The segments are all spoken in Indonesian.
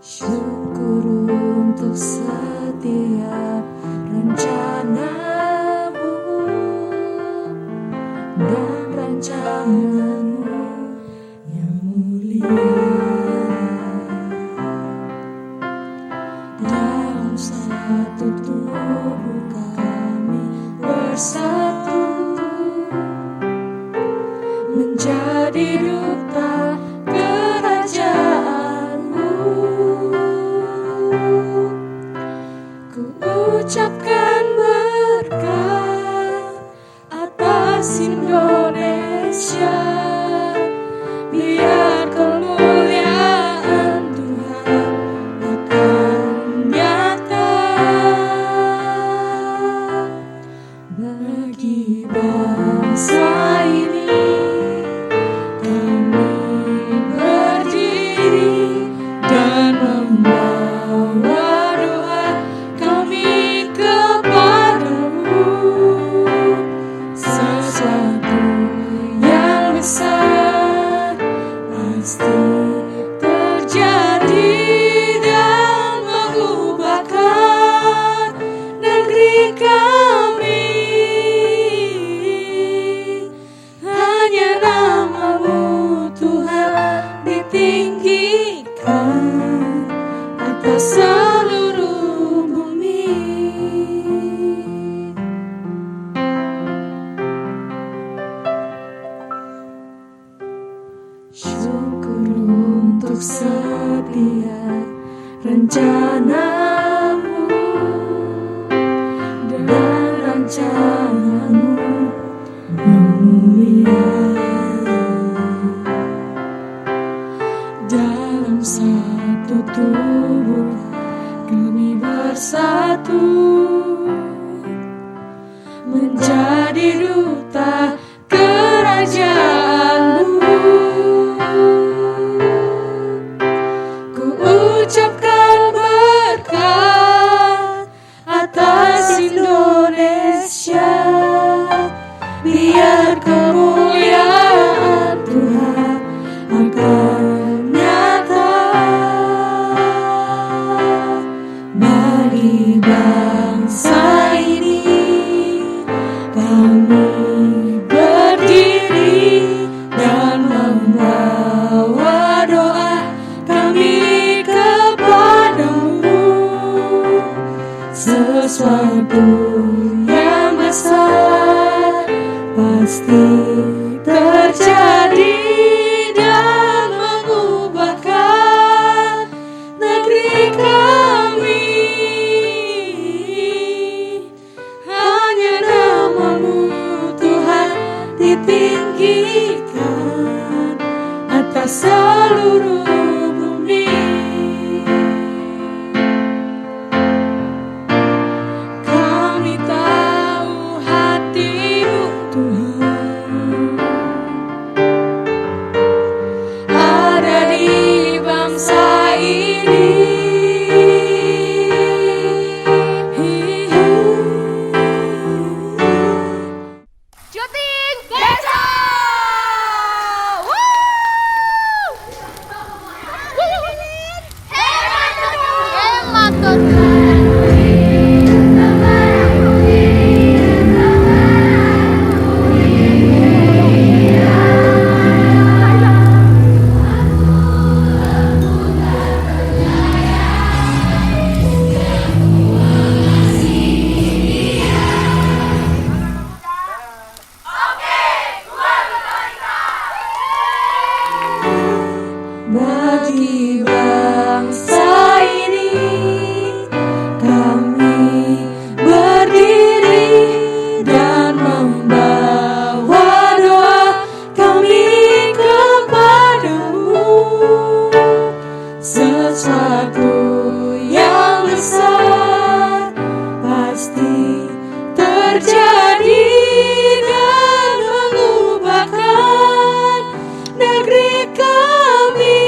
Syukur untuk setiap rencanamu dan rancanganmu yang mulia. Dalam satu tubuh kami bersatu menjadi duta kerajaanmu. Ku ucapkan berkat atas Indonesia, biar kemuliaan Tuhan akan nyata bagi bangsa ini. Kami berdiri dan membawa doa kami kepadamu. Sesuatu yang besar pasti terjadi dan mengubahkan negeri kami. Hanya nama-Mu Tuhan ditinggikan atas seluruh bumi. Syukur untuk setiap rencanamu dan rancanganmu yang mulia. Dalam satu tubuh kami bersatu menjadi duta kerajaanmu. Ku ucapkan berkat atas Indonesia, biar kemuliaan Tuhan akan nyata bagi bangsa ini. Kami berdiri dan membawa doa kami kepadamu. Sesuatu yang besar pasti terjadi dan mengubahkan negeri kami. Hanya nama-Mu Tuhan ditinggikan atas seluruh bumi. Kami tahu hati-Mu Tuhan ada di bangsa ini. Syuting desa. Hemat bagi bangsa ini. Kami berdiri dan membawa doa kami kepadamu. Sesuatu yang besar pasti terjadi dan mengubahkan negeri kami.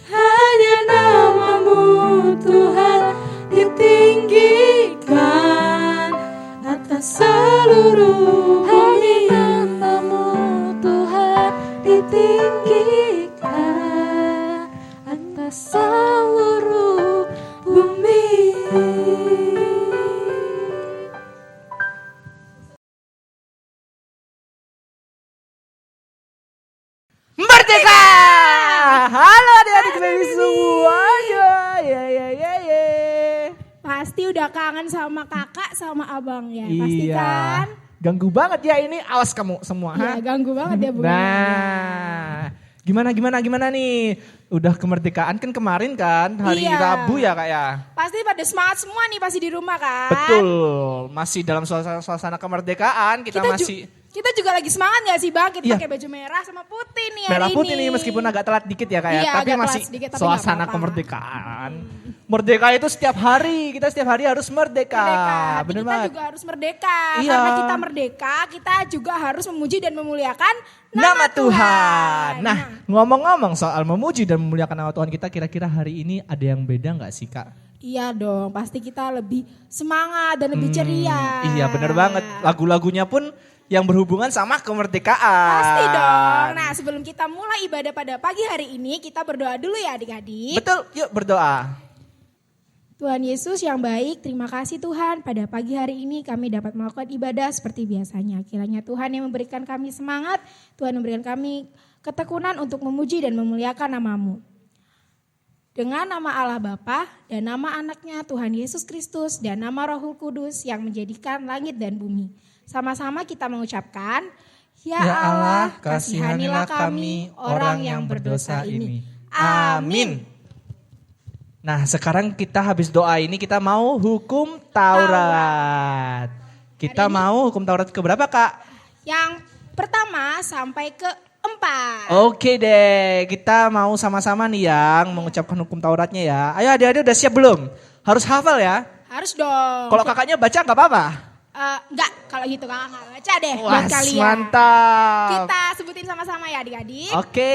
Hanya nama-Mu Tuhan ditinggikan atas seluruh bumi. Hanya nama-Mu Tuhan ditinggikan atas seluruh bumi. Merdeka! Halo adik-adik baby semuanya. Ya. Pasti udah kangen sama kakak sama abang ya, pasti Iya. kan? Ganggu banget ya ini, awas kamu semua. Iya, ganggu banget ya Bu. Nah, gimana nih? Udah kemerdekaan kan kemarin kan, hari Iya. Rabu ya Kak ya? Pasti pada semangat semua nih pasti di rumah kan? Betul, masih dalam suasana kemerdekaan, kita masih Kita juga lagi semangat gak sih Bang? Kita Iya. pakai baju merah sama putih nih merah hari putih ini. nih meskipun agak telat dikit ya Kak ya, Iya, tapi agak telat masih sedikit, tapi suasana nggak apa-apa. kemerdekaan. Merdeka itu setiap hari, kita setiap hari harus merdeka. Merdeka. Bener Kita banget. juga harus merdeka. Iya. Karena kita merdeka, kita juga harus memuji dan memuliakan Nama Tuhan. Nah, ngomong-ngomong soal memuji dan memuliakan nama Tuhan kita, kira-kira hari ini ada yang beda nggak sih Kak? Iya dong, pasti kita lebih semangat dan lebih ceria. Iya bener banget, lagu-lagunya pun yang berhubungan sama kemerdekaan. Pasti dong. Nah, sebelum kita mulai ibadah pada pagi hari ini, kita berdoa dulu ya adik-adik. Betul, yuk berdoa. Tuhan Yesus yang baik, terima kasih Tuhan. Pada pagi hari ini kami dapat melakukan ibadah seperti biasanya. Kiranya Tuhan yang memberikan kami semangat, Tuhan memberikan kami ketekunan untuk memuji dan memuliakan nama-Mu. Dengan nama Allah Bapa dan nama anaknya Tuhan Yesus Kristus dan nama Roh Kudus yang menjadikan langit dan bumi. Sama-sama kita mengucapkan, Ya Allah, kasihanilah kami orang yang berdosa ini. Amin. Nah sekarang kita habis doa ini kita mau hukum Taurat. Kita mau hukum Taurat ke berapa Kak? Yang pertama sampai ke 4. Oke deh, kita mau sama-sama nih yang mengucapkan hukum Tauratnya ya. Ayo adik-adik udah siap belum? Harus hafal ya. Harus dong. Kalau kakaknya baca nggak apa-apa? Enggak, kalau gitu kakak nggak baca deh Wah buat kalian. mantap. Kita sebutin sama-sama ya adik-adik. Oke.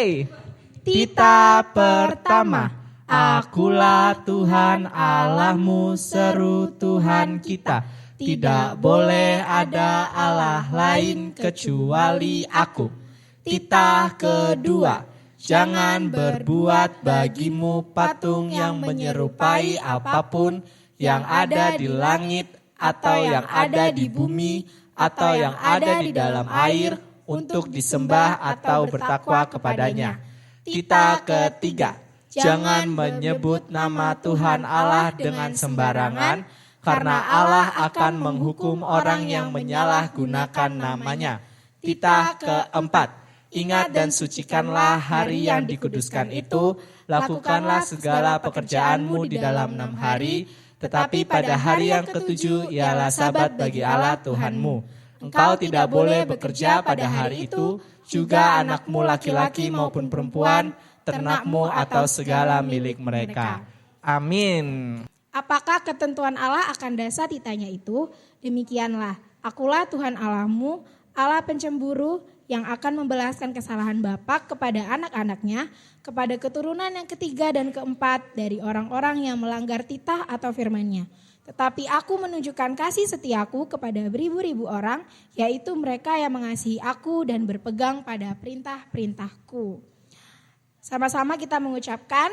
Tita pertama. Akulah Tuhan Allahmu, seru Tuhan kita. Tidak boleh ada Allah lain kecuali aku. Titah kedua, jangan berbuat bagimu patung yang menyerupai apapun yang ada di langit atau yang ada di bumi atau yang ada di dalam air untuk disembah atau bertakwa kepadanya. Titah ketiga, jangan menyebut nama Tuhan Allah dengan sembarangan karena Allah akan menghukum orang yang menyalahgunakan namanya. Titah keempat, ingat dan sucikanlah hari yang dikuduskan itu, lakukanlah segala pekerjaanmu di dalam 6 hari, tetapi pada hari yang ketujuh ialah sabat bagi Allah Tuhanmu. Engkau tidak boleh bekerja pada hari itu, juga anakmu laki-laki maupun perempuan, ternakmu atau segala milik mereka. Amin. Apakah ketentuan Allah akan dasar titanya itu? Demikianlah, akulah Tuhan Allahmu, Allah pencemburu yang akan membalaskan kesalahan Bapa kepada anak-anaknya, kepada keturunan yang ketiga dan keempat dari orang-orang yang melanggar titah atau firman-Nya. Tetapi aku menunjukkan kasih setiaku kepada beribu-ribu orang, yaitu mereka yang mengasihi aku dan berpegang pada perintah-perintahku. Sama-sama kita mengucapkan,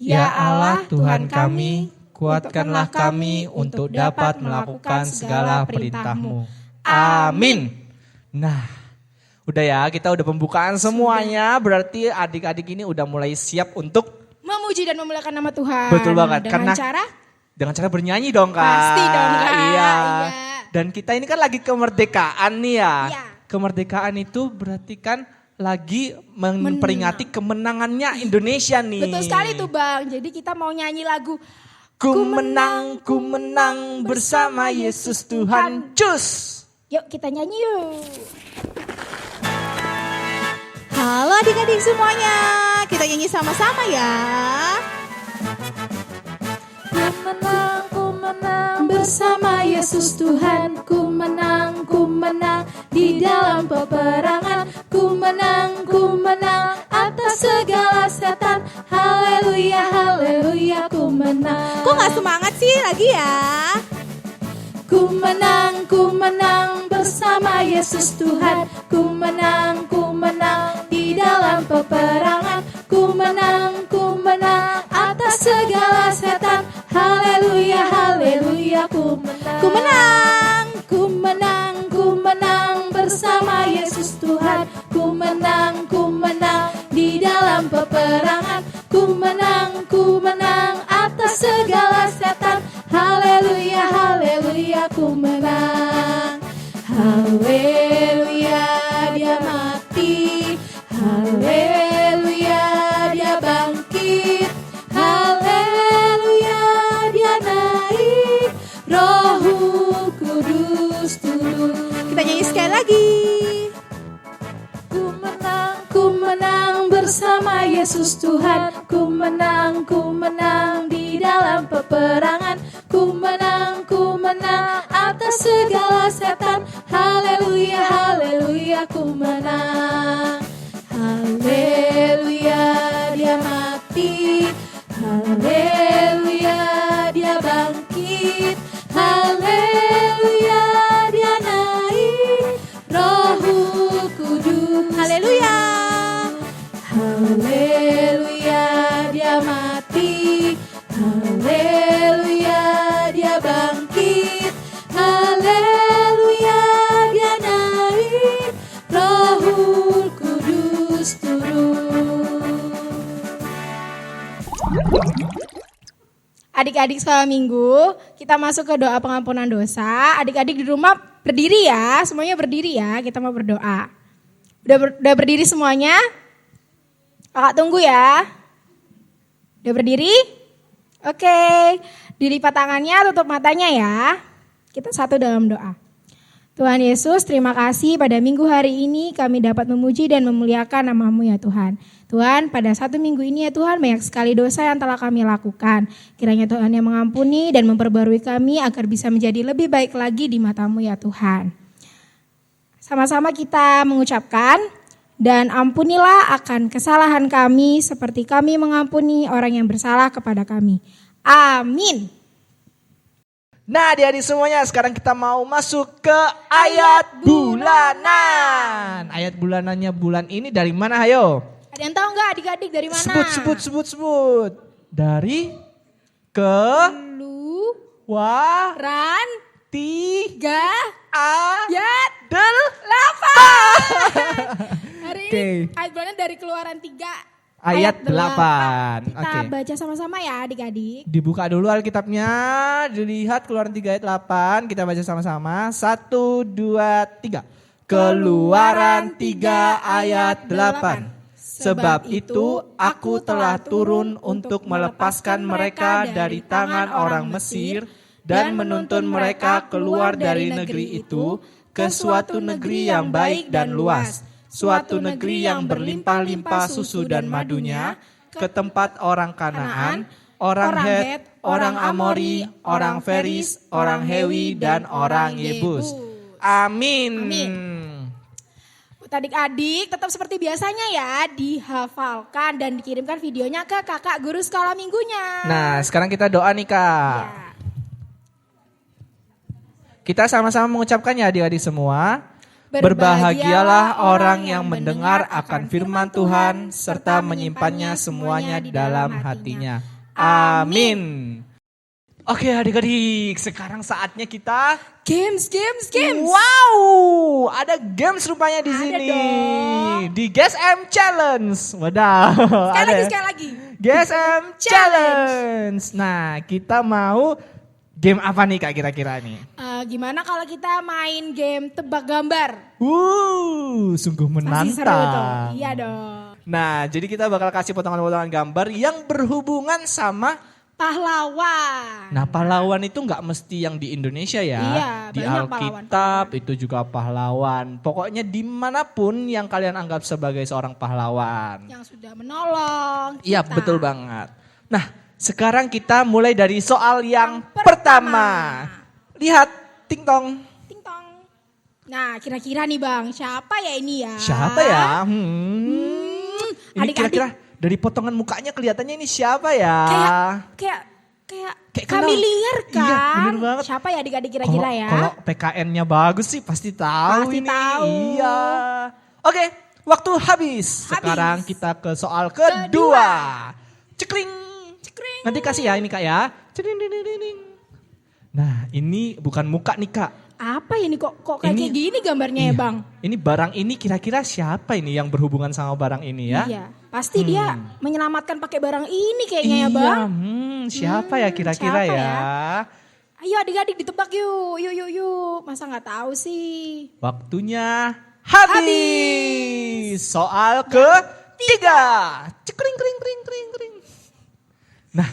Ya Allah Tuhan kami, kuatkanlah kami untuk dapat melakukan segala perintah-Mu. Amin. Nah, udah ya, kita udah pembukaan semuanya, berarti adik-adik ini udah mulai siap untuk memuji dan memuliakan nama Tuhan. Betul banget, Dengan karena cara dengan cara bernyanyi dong Kak. Pasti dong, Kak. Iya. Iya. Dan kita ini kan lagi kemerdekaan nih ya. Iya. Kemerdekaan itu berarti kan lagi memperingati kemenangannya Indonesia nih. betul sekali tuh Bang. Jadi kita mau nyanyi lagu Ku menang bersama Yesus Tuhan. Cus. Yuk kita nyanyi yuk. Halo adik-adik semuanya, kita nyanyi sama-sama ya. Ku menang bersama Yesus Tuhan. Ku menang di dalam peperangan. Ku menang atas segala setan. Haleluya, haleluya, ku menang. Kok gak semangat sih lagi ya? Ku menang bersama Yesus Tuhan. Ku menang di dalam Ku menang bersama Yesus Tuhan. Ku menang di dalam peperangan. Ku menang atas segala setan. Haleluya, haleluya, ku menang. Haleluya, dia mati. Haleluya, dia bangkit. Haleluya, dia naik. Roh Kudus. Haleluya. Haleluya, dia mati. Haleluya, dia bangkit. Haleluya, dia naik. Roh Kudus turun. Adik-adik sekolah minggu, kita masuk ke doa pengampunan dosa. Adik-adik di rumah berdiri ya, semuanya berdiri ya, kita mau berdoa. Udah berdiri semuanya? Kakak tunggu ya. Udah berdiri? Oke, dilipat tangannya, tutup matanya ya. Kita satu dalam doa. Tuhan Yesus, terima kasih pada minggu hari ini kami dapat memuji dan memuliakan nama-Mu ya Tuhan. Tuhan, pada satu minggu ini ya Tuhan banyak sekali dosa yang telah kami lakukan. Kiranya Tuhan yang mengampuni dan memperbarui kami agar bisa menjadi lebih baik lagi di mata-Mu ya Tuhan. Sama-sama kita mengucapkan, dan ampunilah akan kesalahan kami seperti kami mengampuni orang yang bersalah kepada kami. Amin. Nah, adik-adik semuanya, sekarang kita mau masuk ke ayat bulanan. Ayat bulanannya bulan ini dari mana, ayo? Ada yang tahu nggak adik-adik dari mana? Sebut. Dari Keluaran 3 ayat 8. Hari ini ayat bulanan dari Keluaran 3 ayat 8. Kita baca sama-sama ya adik-adik. Dibuka dulu Alkitabnya, dilihat Keluaran 3 ayat 8, kita baca sama-sama. 1, 2, 3. Keluaran 3 ayat 8. Sebab itu aku telah turun untuk melepaskan mereka dari tangan orang Mesir dan menuntun mereka keluar dari negeri itu ke suatu negeri yang baik dan luas, suatu negeri yang berlimpah-limpah susu dan madunya, ke tempat orang Kanaan, orang Het, orang Amori, orang Feris, orang Hewi, dan orang Yebus. Amin. Adik-adik tetap seperti biasanya ya, dihafalkan dan dikirimkan videonya ke kakak guru sekolah minggunya. Nah, sekarang kita doa nih Kak. Ya. Kita sama-sama mengucapkannya adik-adik semua. Berbahagialah orang yang mendengar akan firman Tuhan serta menyimpannya semuanya di dalam hatinya. Amin. Oke adik-adik, sekarang saatnya kita Games. Wow, ada games rupanya di sini. Dong. Di GSM Challenge. Waduh. Sekali lagi. GSM Challenge. Nah, kita mau game apa nih Kak kira-kira nih? Gimana kalau kita main game tebak gambar? Sungguh Pasti seru tuh. menantang. Iya dong. Nah, jadi kita bakal kasih potongan-potongan gambar yang berhubungan sama Pahlawan. Nah, pahlawan itu nggak mesti yang di Indonesia ya. Iya, di banyak Alkitab itu juga pahlawan. Pokoknya dimanapun yang kalian anggap sebagai seorang pahlawan. Yang sudah menolong kita. Iya, betul banget. Nah, sekarang kita mulai dari soal yang pertama. Lihat, ting tong. Ting tong. Nah, kira-kira nih Bang, siapa ya ini ya? Siapa ya? Ini Adik-adik. kira-kira dari potongan mukanya kelihatannya ini siapa ya? Kayak kenal. familiar kan? Iya, bener banget. Siapa ya adik-adik kira-kira ya? Kalau PKN-nya bagus sih pasti tahu Pasti ini. tahu. Iya. Oke, waktu habis. Sekarang kita ke soal kedua. Cekring. Nanti kasih ya ini Kak ya. Ceding. Nah, ini bukan muka nih Kak. Apa ya ini kok kayak gini gambarnya ya Bang? Ini barang ini kira-kira siapa ini yang berhubungan sama barang ini ya? Iya, pasti dia menyelamatkan pakai barang ini kayaknya ya Bang. Siapa ya kira-kira siapa ya? Ayo adik-adik ditebak yuk. Masa nggak tahu sih? Waktunya habis. Soal ketiga. Cekring. Nah.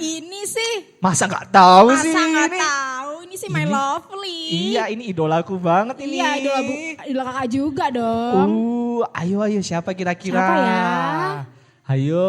Ini sih. Masa nggak tahu sih Masa nggak ini? tahu ini sih my Ini- lovely. Iya, ini idolaku banget ini. Iya, idola kakak juga dong. Ayo siapa kira-kira? Siapa ya? Ayo,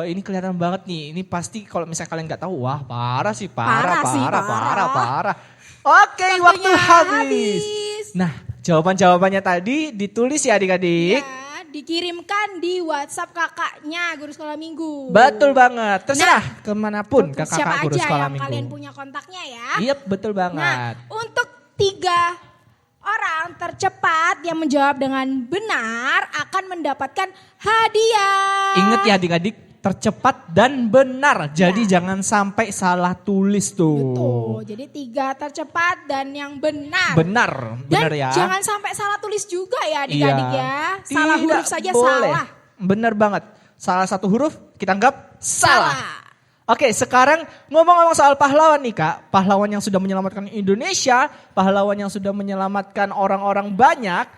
ini kelihatan banget nih. Ini pasti kalau misalnya kalian nggak tahu, wah parah sih, Parah sih, parah. Oke, waktu Waktunya habis. Nah, jawabannya tadi ditulis ya adik-adik. Ya, dikirimkan di WhatsApp kakaknya guru sekolah minggu. Betul banget. Terserah kemanapun ke Siapa kakak guru aja sekolah yang minggu. kalian punya kontaknya ya. Iya, betul banget. Nah, untuk 3 orang tercepat yang menjawab dengan benar akan mendapatkan hadiah. Ingat ya adik-adik, tercepat dan benar. Jadi jangan sampai salah tulis tuh. Betul. Jadi 3 tercepat dan yang benar. Benar Dan ya. jangan sampai salah tulis juga ya adik-adik ya. Salah Tidak huruf saja boleh. salah. Benar banget. Salah satu huruf kita anggap salah. Salah. Oke, sekarang ngomong-ngomong soal pahlawan nih Kak. Pahlawan yang sudah menyelamatkan Indonesia, pahlawan yang sudah menyelamatkan orang-orang banyak.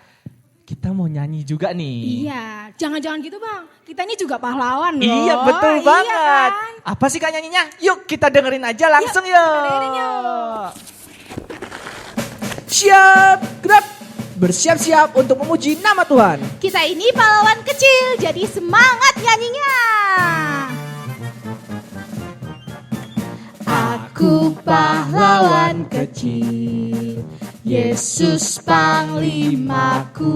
Kita mau nyanyi juga nih. Iya, jangan-jangan gitu Bang. Kita ini juga pahlawan loh. Iya, betul Iya banget. kan? Apa sih Kak nyanyinya? Yuk kita dengerin aja langsung yuk. kita dengerin yuk. Siap, gerak. Bersiap-siap untuk memuji nama Tuhan. Kita ini pahlawan kecil, jadi semangat nyanyinya. Aku pahlawan kecil, Yesus panglimaku,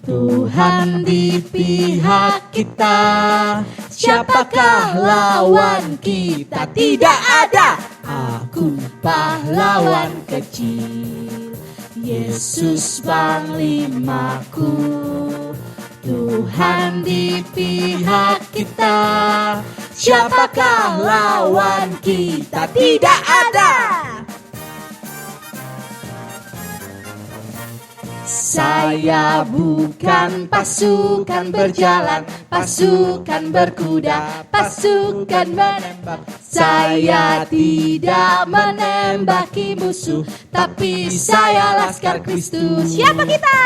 Tuhan di pihak kita, siapakah lawan kita? Tidak ada. Aku pahlawan kecil, Yesus panglimaku, Tuhan di pihak kita, siapakah lawan kita? Tidak ada. Saya bukan pasukan berjalan, pasukan berkuda, pasukan menembak. Saya tidak menembaki musuh, tapi saya laskar Kristus. Siapa kita?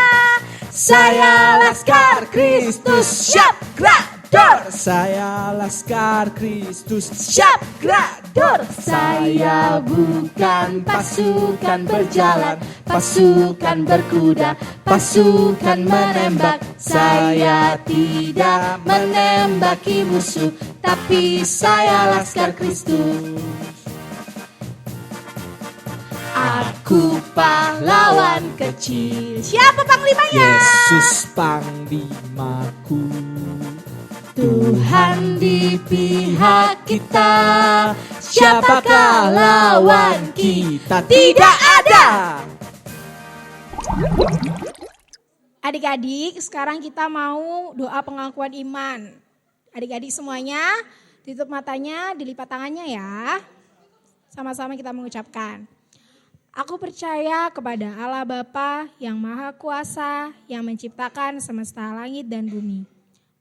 Saya laskar Kristus. Siap, gerak, dor. Saya laskar Kristus. Siap, gerak, dor. Saya bukan pasukan berjalan, pasukan berkuda, pasukan menembak. Saya tidak menembaki musuh, tapi saya laskar Kristus. Aku pahlawan kecil. Siapa panglimanya? Yesus panglimaku. Tuhan di pihak kita, siapakah lawan kita? Tidak ada. Adik-adik, sekarang kita mau doa pengakuan iman. Adik-adik semuanya, tutup matanya, dilipat tangannya ya. Sama-sama kita mengucapkan. Aku percaya kepada Allah Bapa yang Maha Kuasa, yang menciptakan semesta langit dan bumi.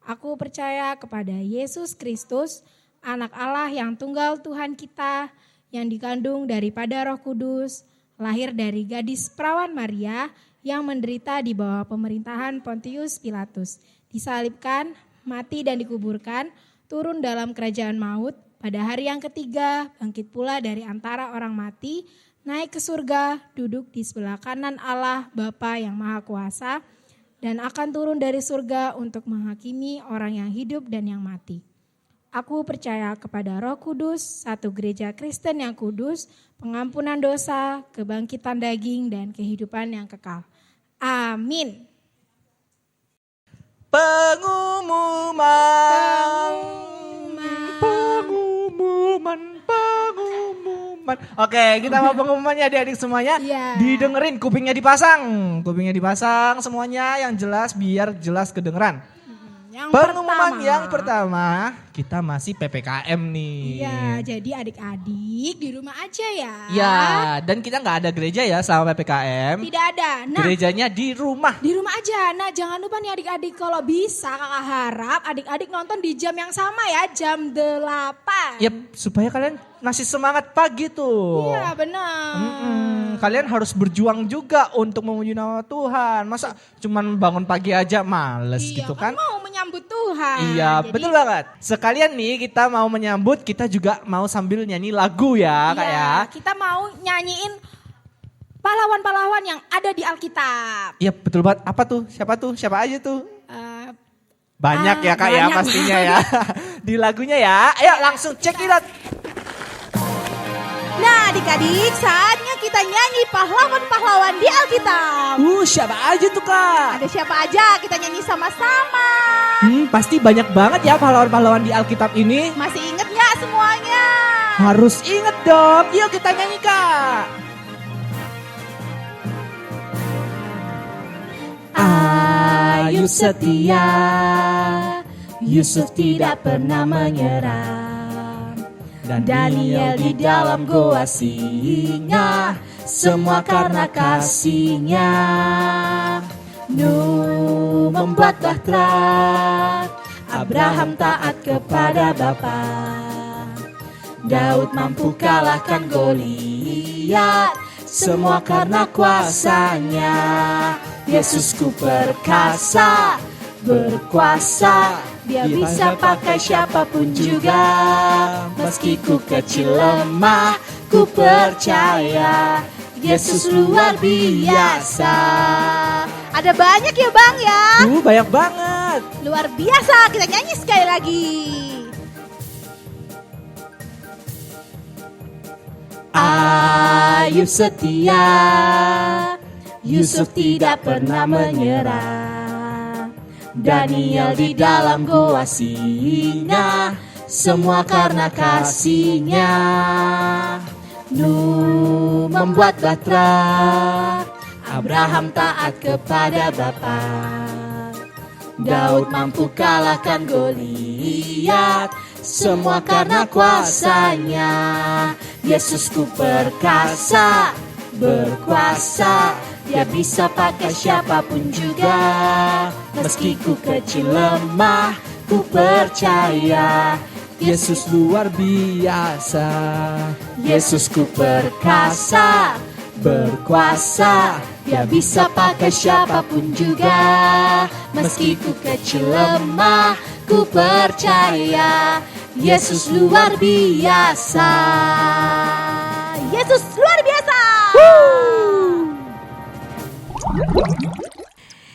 Aku percaya kepada Yesus Kristus, anak Allah yang tunggal Tuhan kita, yang dikandung daripada Roh Kudus, lahir dari gadis perawan Maria, yang menderita di bawah pemerintahan Pontius Pilatus, disalibkan, mati dan dikuburkan, turun dalam kerajaan maut, pada hari yang ketiga bangkit pula dari antara orang mati, naik ke surga, duduk di sebelah kanan Allah Bapa yang Maha Kuasa, dan akan turun dari surga untuk menghakimi orang yang hidup dan yang mati. Aku percaya kepada Roh Kudus, satu gereja Kristen yang kudus, pengampunan dosa, kebangkitan daging, dan kehidupan yang kekal. Amin. Pengumuman. Oke, kita mau pengumumannya adik-adik semuanya. Iya. Didengerin, kupingnya dipasang semuanya yang jelas biar jelas kedengeran. Pengumuman yang pertama, kita masih PPKM nih. Iya, jadi adik-adik di rumah aja ya. Ya, dan kita nggak ada gereja ya sama PPKM. Tidak ada. Nah, Gerejanya di rumah. di rumah aja. Nah, jangan lupa nih adik-adik, kalau bisa kakak harap adik-adik nonton di jam yang sama ya, jam 8. Ya, supaya kalian masih semangat pagi tuh. Iya, benar. kalian harus berjuang juga untuk memuji nama Tuhan. Masa cuman bangun pagi aja males Iya, gitu kan? mau menyambut Tuhan. Iya, Jadi, betul banget. Sekalian nih kita mau menyambut, kita juga mau sambil nyanyi lagu ya, Kak iya, ya. kita mau nyanyiin pahlawan-pahlawan yang ada di Alkitab. Iya, betul banget. Apa tuh? Siapa tuh? Siapa aja tuh? Eh, Banyak ya Kak ya banyak. pastinya ya. Di lagunya ya. Ayo langsung cek it out. Nah adik-adik, saatnya kita nyanyi pahlawan-pahlawan di Alkitab. Siapa aja tuh Kak? Ada siapa aja, kita nyanyi sama-sama. Pasti banyak banget ya pahlawan-pahlawan di Alkitab ini. Masih inget gak semuanya? Harus inget dong. Yuk kita nyanyi Kak. Ayub setia, Yusuf tidak pernah menyerah. Dan Daniel di dalam goa singa, semua karena kasihnya. Nuh membuat bahtera, Abraham taat kepada Bapa. Daud mampu kalahkan Goliat, semua karena kuasanya. Yesusku perkasa, berkuasa, Dia bisa pakai siapapun juga. Meski ku kecil lemah, ku percaya Yesus luar biasa. Ada banyak ya Bang ya? Banyak banget. Luar biasa, kita nyanyi sekali lagi. Ayub setia, Yusuf tidak pernah menyerah. Daniel di dalam goa singa, semua karena kasihnya. Nuh membuat bahtera, Abraham taat kepada Bapa. Daud mampu kalahkan Goliat, semua karena kuasanya. Yesusku perkasa, berkuasa, Dia bisa pakai siapapun juga. Meski ku kecil lemah, ku percaya Yesus luar biasa. Yesusku perkasa, berkuasa, Dia bisa pakai siapapun juga. Meski ku kecil lemah, ku percaya Yesus luar biasa. Yesus luar biasa.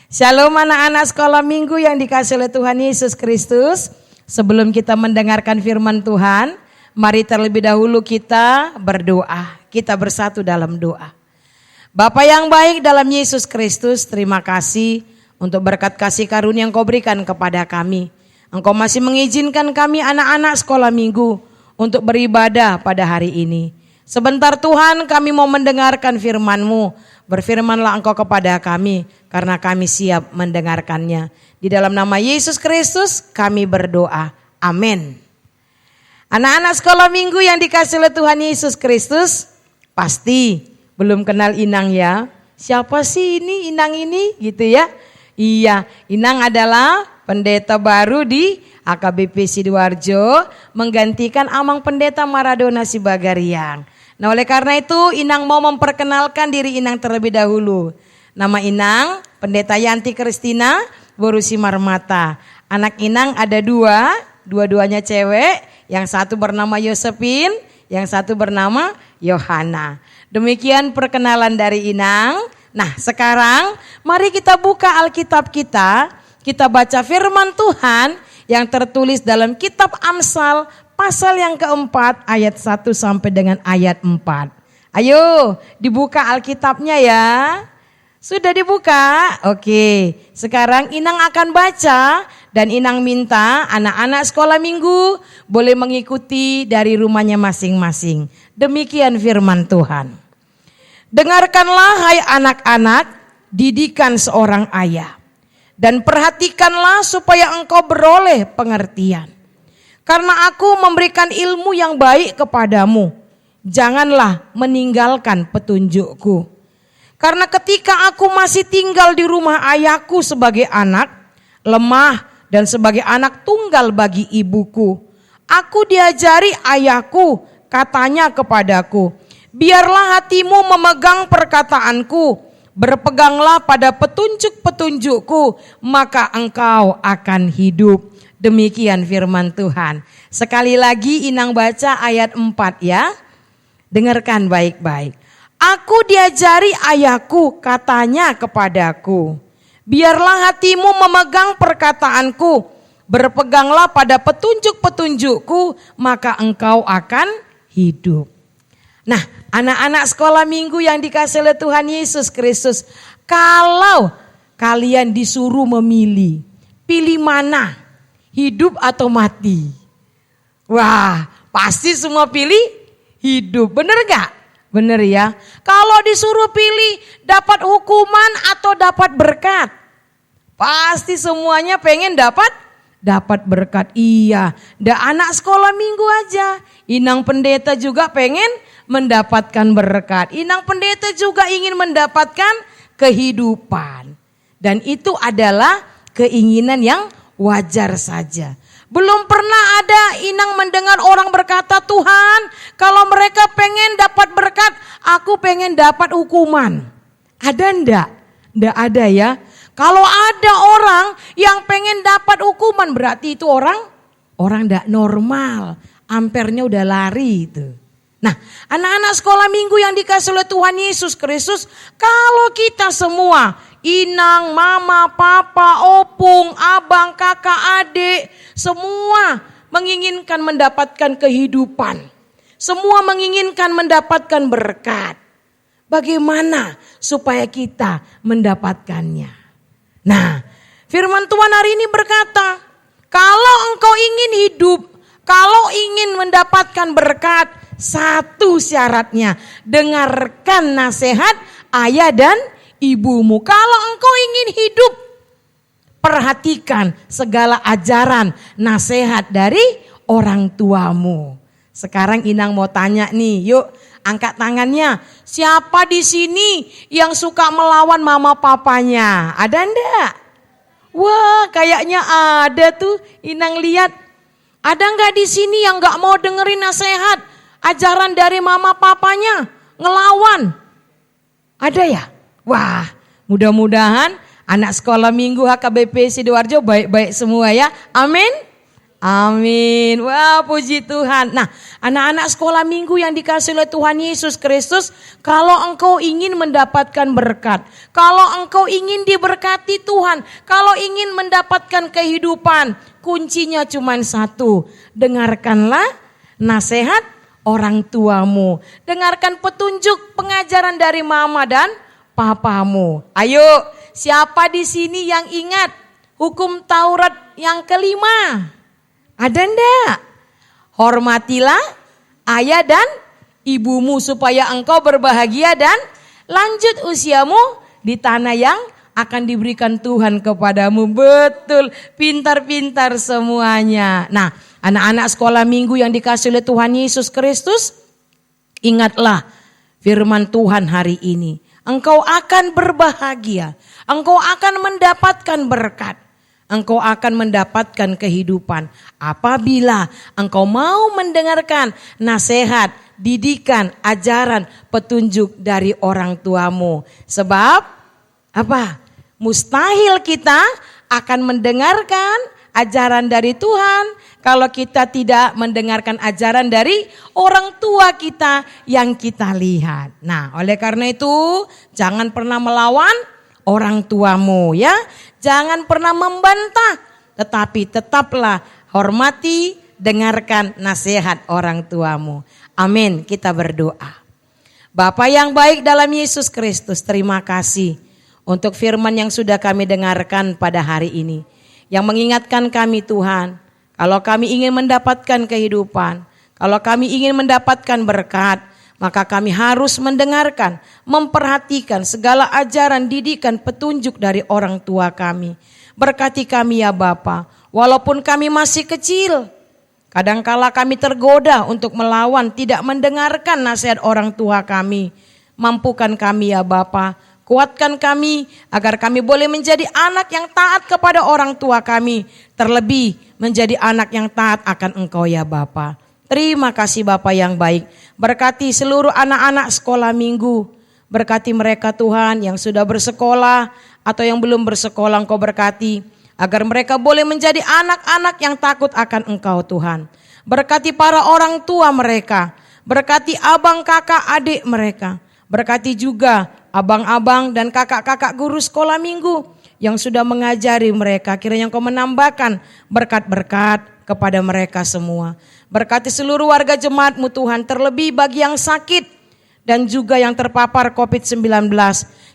Shalom anak-anak sekolah minggu yang dikasihi oleh Tuhan Yesus Kristus. Sebelum kita mendengarkan firman Tuhan, mari terlebih dahulu kita berdoa. Kita bersatu dalam doa. Bapa yang baik dalam Yesus Kristus, terima kasih untuk berkat kasih karunia yang Kau berikan kepada kami. Engkau masih mengizinkan kami anak-anak sekolah minggu untuk beribadah pada hari ini. Sebentar Tuhan, kami mau mendengarkan firman-Mu. Berfirmanlah Engkau kepada kami, karena kami siap mendengarkannya. Di dalam nama Yesus Kristus kami berdoa. Amin. Anak-anak sekolah minggu yang dikasihi oleh Tuhan Yesus Kristus, pasti belum kenal Inang ya. Siapa sih ini Inang ini gitu ya? Iya, Inang adalah pendeta baru di AKBP Sidoarjo, menggantikan Amang Pendeta Maradona Sibagariang. Nah oleh karena itu Inang mau memperkenalkan diri Inang terlebih dahulu. Nama Inang Pendeta Yanti Kristina Borusi Marmata. Anak Inang ada dua-duanya cewek. Yang satu bernama Yosepin, yang satu bernama Yohana. Demikian perkenalan dari Inang. Nah sekarang mari kita buka Alkitab kita. Kita baca firman Tuhan yang tertulis dalam kitab Amsal pasal yang keempat ayat 1 sampai dengan ayat 4. Ayo dibuka Alkitabnya ya. Sudah dibuka? Oke. Sekarang Inang akan baca dan Inang minta anak-anak sekolah minggu boleh mengikuti dari rumahnya masing-masing. Demikian firman Tuhan. Dengarkanlah hai anak-anak didikan seorang ayah. Dan perhatikanlah supaya engkau beroleh pengertian. Karena aku memberikan ilmu yang baik kepadamu. Janganlah meninggalkan petunjukku. Karena ketika aku masih tinggal di rumah ayahku sebagai anak, lemah dan sebagai anak tunggal bagi ibuku. Aku diajari ayahku, katanya kepadaku, Biarlah hatimu memegang perkataanku, berpeganglah pada petunjuk-petunjukku, maka engkau akan hidup. Demikian firman Tuhan. Sekali lagi Inang baca ayat 4 ya. Dengarkan baik-baik. Aku diajari ayahku, katanya kepadaku, biarlah hatimu memegang perkataanku, berpeganglah pada petunjuk-petunjukku, maka engkau akan hidup. Nah, anak-anak sekolah minggu yang dikasihi oleh Tuhan Yesus Kristus, kalau kalian disuruh memilih, pilih mana? Hidup atau mati? Wah, pasti semua pilih hidup, bener gak? Bener ya. Kalau disuruh pilih dapat hukuman atau dapat berkat, pasti semuanya pengen dapat berkat. Iya, anak sekolah minggu aja, Inang pendeta juga pengen mendapatkan berkat. Inang pendeta juga ingin mendapatkan kehidupan. Dan itu adalah keinginan yang wajar saja. Belum pernah ada Inang mendengar orang berkata, Tuhan, kalau mereka pengen dapat berkat, aku pengen dapat hukuman. Ada enggak? Enggak ada ya. Kalau ada orang yang pengen dapat hukuman, berarti itu orang enggak normal. Ampernya udah lari itu. Nah, anak-anak sekolah minggu yang dikasihi oleh Tuhan Yesus Kristus, kalau kita semua, Inang, mama, papa, opung, abang, kakak, adik, semua menginginkan mendapatkan kehidupan. Semua menginginkan mendapatkan berkat. Bagaimana supaya kita mendapatkannya? Nah, firman Tuhan hari ini berkata, kalau engkau ingin hidup, kalau ingin mendapatkan berkat, satu syaratnya, dengarkan nasihat ayah dan ibumu. Kalau engkau ingin hidup, perhatikan segala ajaran, nasihat dari orang tuamu. Sekarang Inang mau tanya nih, yuk angkat tangannya. Siapa di sini yang suka melawan mama papanya? Ada enggak? Wah, kayaknya ada tuh. Inang lihat. Ada enggak di sini yang enggak mau dengerin nasihat, ajaran dari mama papanya? Ngelawan? Ada ya? Wah, mudah-mudahan anak sekolah minggu HKBP Sidoarjo baik-baik semua ya. Amin. Amin. Wah, puji Tuhan. Nah, anak-anak sekolah minggu yang dikasihi oleh Tuhan Yesus Kristus, kalau engkau ingin mendapatkan berkat, kalau engkau ingin diberkati Tuhan, kalau ingin mendapatkan kehidupan, kuncinya cuma satu. Dengarkanlah nasihat orang tuamu. Dengarkan petunjuk pengajaran dari mama dan papamu. Ayo, siapa di sini yang ingat hukum Taurat yang kelima? Ada enggak? Hormatilah ayah dan ibumu supaya engkau berbahagia dan lanjut usiamu di tanah yang akan diberikan Tuhan kepadamu. Betul, pintar-pintar semuanya. Nah, anak-anak sekolah minggu yang dikasihi oleh Tuhan Yesus Kristus, ingatlah firman Tuhan hari ini. Engkau akan berbahagia, engkau akan mendapatkan berkat. Engkau akan mendapatkan kehidupan apabila engkau mau mendengarkan nasihat, didikan, ajaran, petunjuk dari orang tuamu. Sebab apa? Mustahil kita akan mendengarkan ajaran dari Tuhan kalau kita tidak mendengarkan ajaran dari orang tua kita yang kita lihat. Nah, oleh karena itu jangan pernah melawan orang tuamu ya. Jangan pernah membantah, tetapi tetaplah hormati, dengarkan nasihat orang tuamu. Amin, kita berdoa. Bapa yang baik dalam Yesus Kristus, terima kasih untuk firman yang sudah kami dengarkan pada hari ini. Yang mengingatkan kami Tuhan, kalau kami ingin mendapatkan kehidupan, kalau kami ingin mendapatkan berkat, maka kami harus mendengarkan, memperhatikan segala ajaran, didikan, petunjuk dari orang tua kami. Berkati kami ya Bapa, walaupun kami masih kecil, kadangkala kami tergoda untuk melawan, tidak mendengarkan nasihat orang tua kami. Mampukan kami ya Bapa, kuatkan kami agar kami boleh menjadi anak yang taat kepada orang tua kami, terlebih menjadi anak yang taat akan Engkau ya Bapa. Terima kasih Bapa yang baik. Berkati seluruh anak-anak sekolah minggu. Berkati mereka Tuhan yang sudah bersekolah atau yang belum bersekolah, Engkau berkati. Agar mereka boleh menjadi anak-anak yang takut akan Engkau Tuhan. Berkati para orang tua mereka. Berkati abang, kakak, adik mereka. Berkati juga abang-abang dan kakak-kakak guru sekolah minggu yang sudah mengajari mereka. Kiranya Engkau menambahkan berkat-berkat kepada mereka semua. Berkati seluruh warga jemaat-Mu Tuhan, terlebih bagi yang sakit dan juga yang terpapar COVID-19.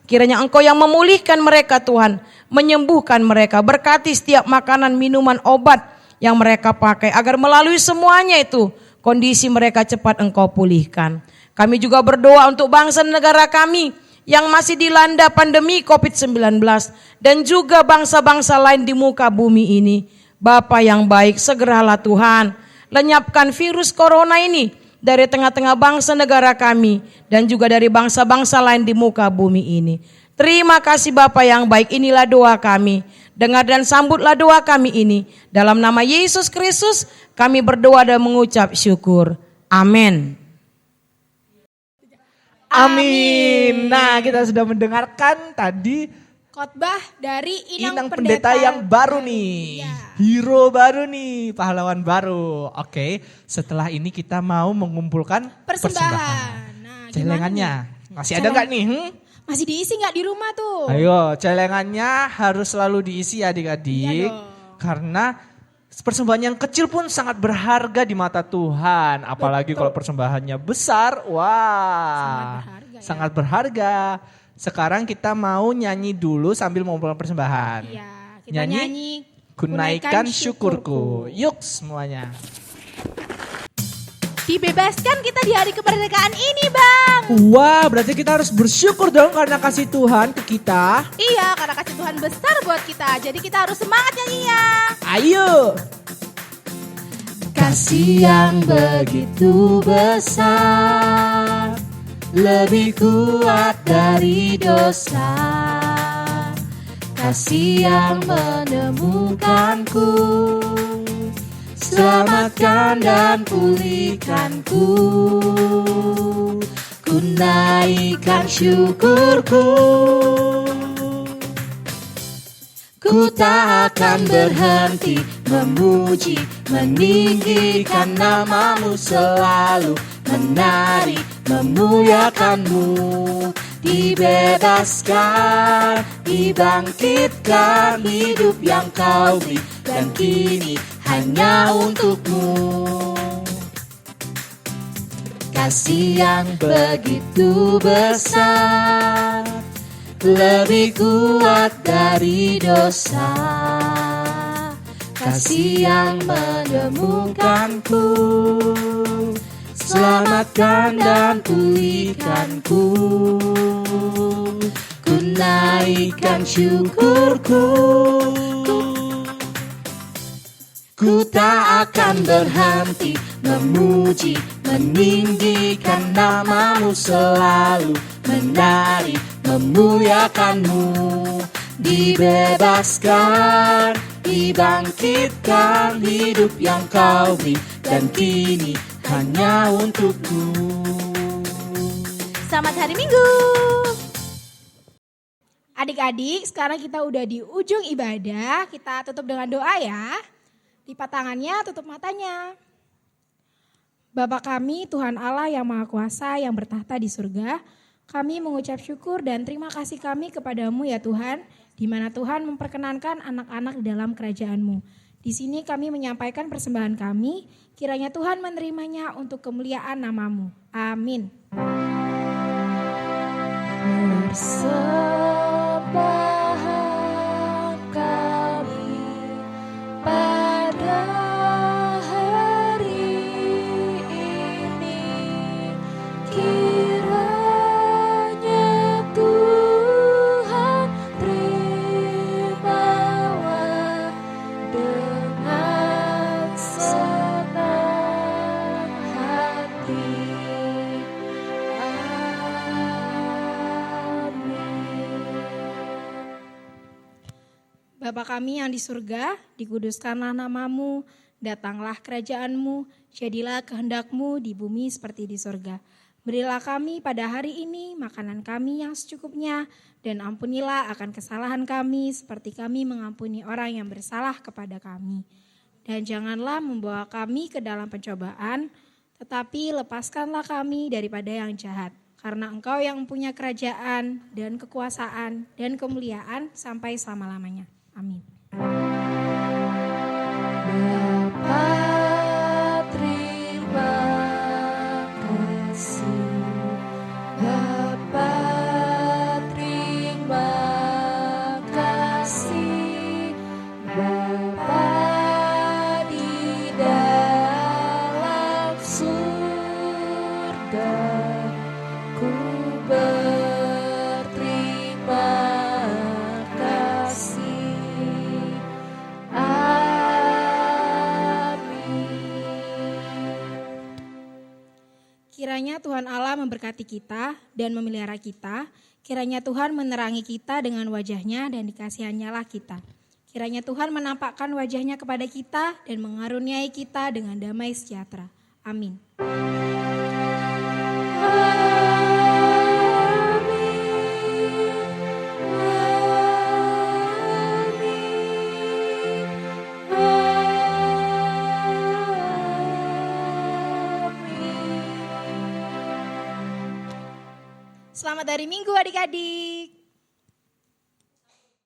Kiranya Engkau yang memulihkan mereka Tuhan, menyembuhkan mereka. Berkati setiap makanan, minuman, obat yang mereka pakai, agar melalui semuanya itu kondisi mereka cepat Engkau pulihkan. Kami juga berdoa untuk bangsa dan negara kami yang masih dilanda pandemi COVID-19 dan juga bangsa-bangsa lain di muka bumi ini. Bapa yang baik, segeralah Tuhan lenyapkan virus corona ini dari tengah-tengah bangsa negara kami dan juga dari bangsa-bangsa lain di muka bumi ini. Terima kasih Bapa yang baik, inilah doa kami. Dengar dan sambutlah doa kami ini. Dalam nama Yesus Kristus kami berdoa dan mengucap syukur. Amin. Amin. Nah, kita sudah mendengarkan tadi Khotbah dari Inang Pendeta yang baru nih. Ya. Hero baru nih, pahlawan baru. Oke, setelah ini kita mau mengumpulkan persembahan. Nah, Celengannya masih ada nggak nih? Masih diisi nggak di rumah tuh? Ayo, celengannya harus selalu diisi adik-adik. Iya dong. Karena persembahan yang kecil pun sangat berharga di mata Tuhan. Apalagi kalau persembahannya besar, wah, sangat berharga. Sekarang kita mau nyanyi dulu sambil mengumpulkan persembahan. Iya, kita nyanyi Kunaikan Syukurku. Yuk semuanya. Dibebaskan kita di hari kemerdekaan ini, Bang. Wah, berarti kita harus bersyukur dong karena kasih Tuhan ke kita. Iya, karena kasih Tuhan besar buat kita. Jadi kita harus semangat nyanyinya. Ayo. Kasih yang begitu besar, lebih kuat dari dosa. Kasih yang menemukanku, selamatkan dan pulihkanku. Ku naikkan syukurku, ku tak akan berhenti memuji, meninggikan namamu selalu, menari, memuliakanmu. Dibebaskan, dibangkitkan, hidup yang kau beri, dan kini hanya untukmu. Kasih yang begitu besar, lebih kuat dari dosa. Kasih yang menemukanku, selamatkan dan pulihkanku. Ku naikkan syukurku, ku tak akan berhenti memuji, meninggikan namamu selalu, menari, memuliakanmu. Dibebaskan, dibangkitkan, hidup yang kau beri, dan kini hanya untukku. Selamat hari Minggu. Adik-adik, sekarang kita udah di ujung ibadah. Kita tutup dengan doa ya. Lipat tangannya, tutup matanya. Bapa kami, Tuhan Allah yang Maha Kuasa, yang bertahta di surga, kami mengucap syukur dan terima kasih kami kepadamu ya Tuhan, di mana Tuhan memperkenankan anak-anak di dalam kerajaan-Mu. Di sini kami menyampaikan persembahan kami, kiranya Tuhan menerimanya untuk kemuliaan namamu. Amin. Persembahan kami pada hari ini, kiranya Tuhan terimalah dengan senang hati. Bapa kami yang di surga, dikuduskanlah namamu, Datanglah kerajaan-Mu, jadilah kehendak-Mu di bumi seperti di sorga. Berilah kami pada hari ini makanan kami yang secukupnya, dan ampunilah akan kesalahan kami seperti kami mengampuni orang yang bersalah kepada kami. Dan janganlah membawa kami ke dalam pencobaan, tetapi lepaskanlah kami daripada yang jahat. Karena Engkau yang punya kerajaan dan kekuasaan dan kemuliaan sampai selama-lamanya. Amin. Bapa, terima kasih. Bapa, terima kasih. Bapa di dalam surga, ku berterima kasih. Kiranya Tuhan Allah memberkati kita dan memelihara kita. Kiranya Tuhan menerangi kita dengan wajahnya dan dikasihannya kita. Kiranya Tuhan menampakkan wajahnya kepada kita dan mengaruniai kita dengan damai sejahtera. Amin. Selamat hari Minggu adik-adik.